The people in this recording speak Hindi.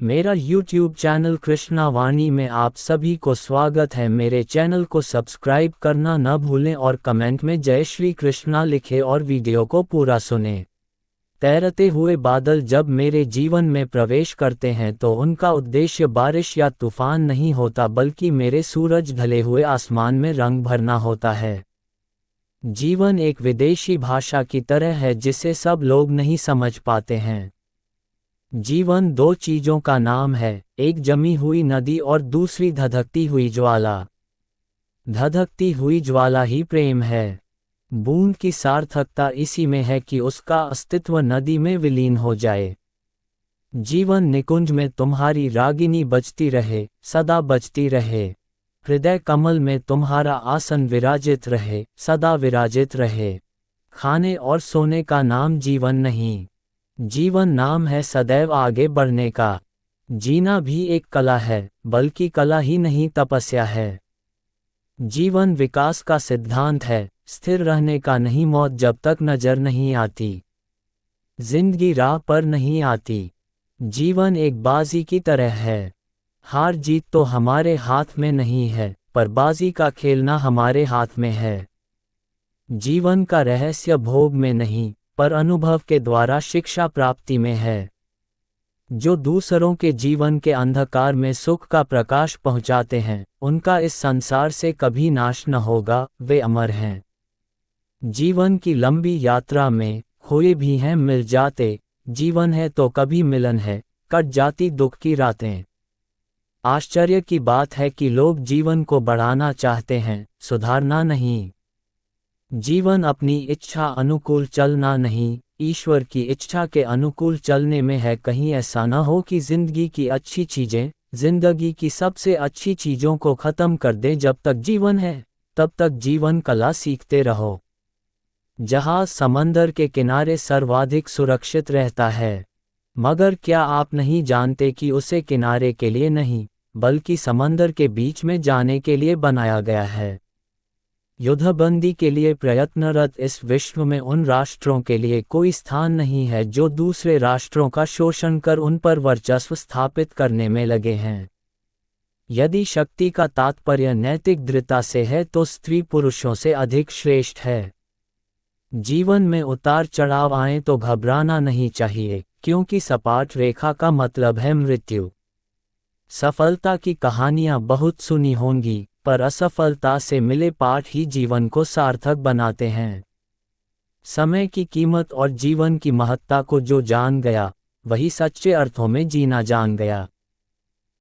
मेरा YouTube चैनल कृष्णा वाणी में आप सभी को स्वागत है। मेरे चैनल को सब्सक्राइब करना न भूलें और कमेंट में जय श्री कृष्णा लिखें और वीडियो को पूरा सुनें। तैरते हुए बादल जब मेरे जीवन में प्रवेश करते हैं तो उनका उद्देश्य बारिश या तूफान नहीं होता, बल्कि मेरे सूरज ढले हुए आसमान में रंग भरना होता है। जीवन एक विदेशी भाषा की तरह है जिसे सब लोग नहीं समझ पाते हैं। जीवन दो चीजों का नाम है, एक जमी हुई नदी और दूसरी धधकती हुई ज्वाला। धधकती हुई ज्वाला ही प्रेम है। बूंद की सार्थकता इसी में है कि उसका अस्तित्व नदी में विलीन हो जाए। जीवन निकुंज में तुम्हारी रागिनी बजती रहे, सदा बजती रहे। हृदय कमल में तुम्हारा आसन विराजित रहे, सदा विराजित रहे। खाने और सोने का नाम जीवन नहीं, जीवन नाम है सदैव आगे बढ़ने का। जीना भी एक कला है, बल्कि कला ही नहीं तपस्या है। जीवन विकास का सिद्धांत है, स्थिर रहने का नहीं, मौत जब तक नजर नहीं आती, जिंदगी राह पर नहीं आती। जीवन एक बाजी की तरह है, हार जीत तो हमारे हाथ में नहीं है, पर बाजी का खेलना हमारे हाथ में है। जीवन का रहस्य भोग में नहीं, पर अनुभव के द्वारा शिक्षा प्राप्ति में है। जो दूसरों के जीवन के अंधकार में सुख का प्रकाश पहुंचाते हैं, उनका इस संसार से कभी नाश न होगा, वे अमर हैं। जीवन की लंबी यात्रा में खोए भी हैं मिल जाते, जीवन है तो कभी मिलन है, कट जाती दुख की रातें। आश्चर्य की बात है कि लोग जीवन को बढ़ाना चाहते हैं, सुधारना नहीं। जीवन अपनी इच्छा अनुकूल चलना नहीं, ईश्वर की इच्छा के अनुकूल चलने में है। कहीं ऐसा न हो कि जिंदगी की अच्छी चीजें, जिंदगी की सबसे अच्छी चीजों को खत्म कर दे। जब तक जीवन है, तब तक जीवन कला सीखते रहो। जहाज समंदर के किनारे सर्वाधिक सुरक्षित रहता है, मगर क्या आप नहीं जानते कि उसे किनारे के लिए नहीं, बल्कि समंदर के बीच में जाने के लिए बनाया गया है। युद्धबंदी के लिए प्रयत्नरत इस विश्व में उन राष्ट्रों के लिए कोई स्थान नहीं है जो दूसरे राष्ट्रों का शोषण कर उन पर वर्चस्व स्थापित करने में लगे हैं। यदि शक्ति का तात्पर्य नैतिक दृढ़ता से है तो स्त्री पुरुषों से अधिक श्रेष्ठ है। जीवन में उतार चढ़ाव आए तो घबराना नहीं चाहिए, क्योंकि सपाट रेखा का मतलब है मृत्यु। सफलता की कहानियां बहुत सुनी होंगी, पर असफलता से मिले पाठ ही जीवन को सार्थक बनाते हैं। समय की कीमत और जीवन की महत्ता को जो जान गया, वही सच्चे अर्थों में जीना जान गया।